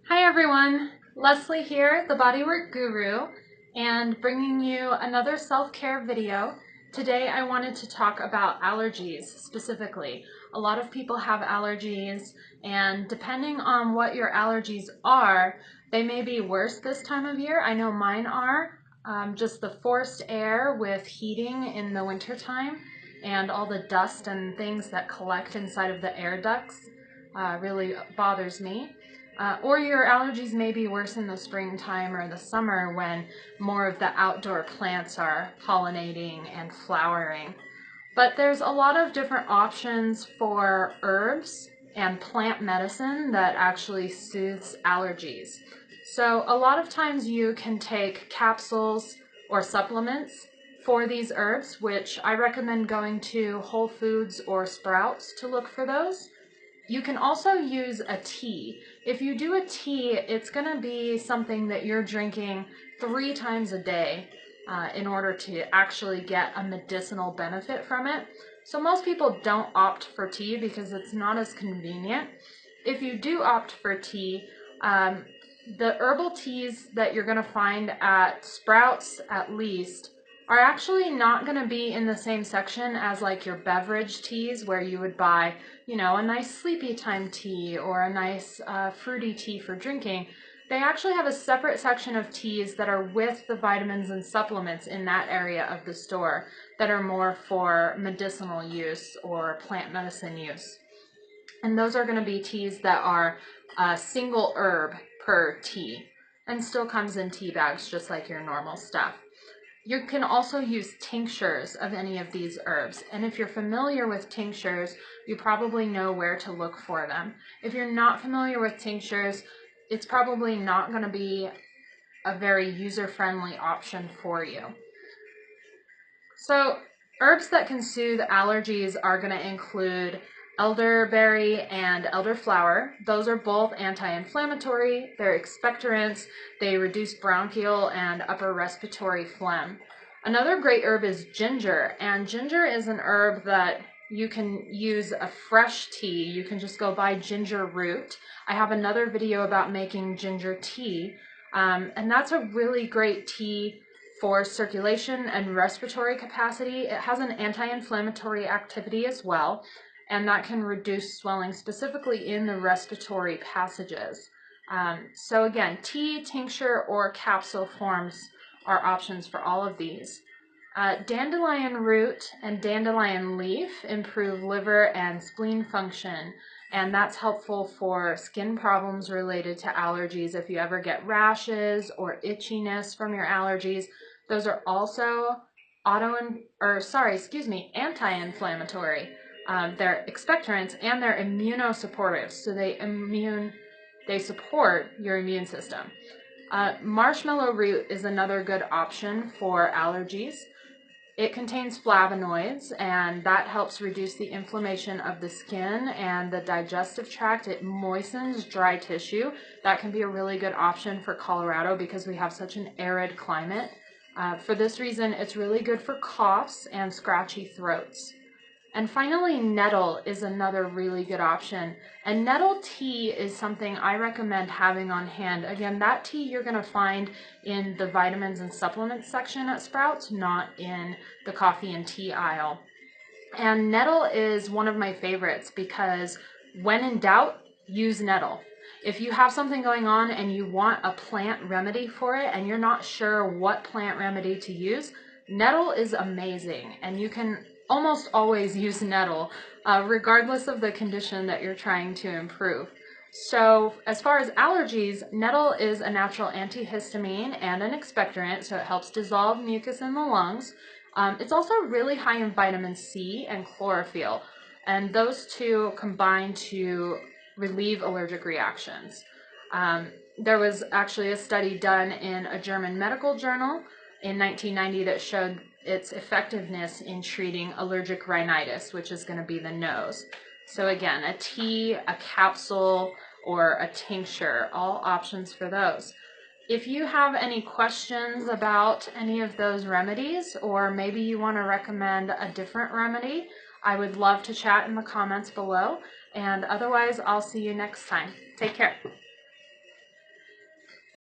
Hi everyone, Leslie here, the Bodywork Guru, and bringing you another self-care video. Today I wanted to talk about allergies specifically. A lot of people have allergies, and depending on what your allergies are, they may be worse this time of year. I know mine are. Just the forced air with heating in the wintertime and all the dust and things that collect inside of the air ducts really bothers me. Or your allergies may be worse in the springtime or the summer when more of the outdoor plants are pollinating and flowering. But there's a lot of different options for herbs and plant medicine that actually soothes allergies. So a lot of times you can take capsules or supplements for these herbs, which I recommend going to Whole Foods or Sprouts to look for those. You can also use a tea. If you do a tea, it's going to be something that you're drinking 3 times a day in order to actually get a medicinal benefit from it. So most people don't opt for tea because it's not as convenient. If you do opt for tea, the herbal teas that you're going to find at Sprouts at least are actually not going to be in the same section as like your beverage teas where you would buy, a nice sleepy time tea or a nice fruity tea for drinking. They actually have a separate section of teas that are with the vitamins and supplements in that area of the store that are more for medicinal use or plant medicine use. And those are going to be teas that are a single herb per tea and still comes in tea bags just like your normal stuff. You can also use tinctures of any of these herbs, and if you're familiar with tinctures, you probably know where to look for them. If you're not familiar with tinctures, it's probably not going to be a very user-friendly option for you. So, herbs that can soothe allergies are going to include elderberry and elderflower. Those are both anti-inflammatory, they're expectorants, they reduce bronchial and upper respiratory phlegm. Another great herb is ginger, and ginger is an herb that you can use a fresh tea. You can just go buy ginger root. I have another video about making ginger tea, and that's a really great tea for circulation and respiratory capacity. It has an anti-inflammatory activity as well, and that can reduce swelling specifically in the respiratory passages. So again, tea, tincture, or capsule forms are options for all of these. Dandelion root and dandelion leaf improve liver and spleen function, and that's helpful for skin problems related to allergies. If you ever get rashes or itchiness from your allergies, those are also anti-inflammatory. They're expectorants and they're immunosupportive, so they support your immune system. Marshmallow root is another good option for allergies. It contains flavonoids, and that helps reduce the inflammation of the skin and the digestive tract. It moistens dry tissue. That can be a really good option for Colorado because we have such an arid climate. For this reason, it's really good for coughs and scratchy throats. And finally, nettle is another really good option. And nettle tea is something I recommend having on hand. Again, that tea you're going to find in the vitamins and supplements section at Sprouts, not in the coffee and tea aisle. And nettle is one of my favorites because when in doubt, use nettle. If you have something going on and you want a plant remedy for it and you're not sure what plant remedy to use, nettle is amazing, and you can almost always use nettle regardless of the condition that you're trying to improve. So as far as allergies, nettle is a natural antihistamine and an expectorant, so it helps dissolve mucus in the lungs. It's also really high in vitamin C and chlorophyll, and those two combine to relieve allergic reactions. There was actually a study done in a German medical journal in 1990 that showed its effectiveness in treating allergic rhinitis, which is going to be the nose. So again, a tea, a capsule, or a tincture, all options for those. If you have any questions about any of those remedies, or maybe you want to recommend a different remedy, I would love to chat in the comments below. And otherwise, I'll see you next time. Take care.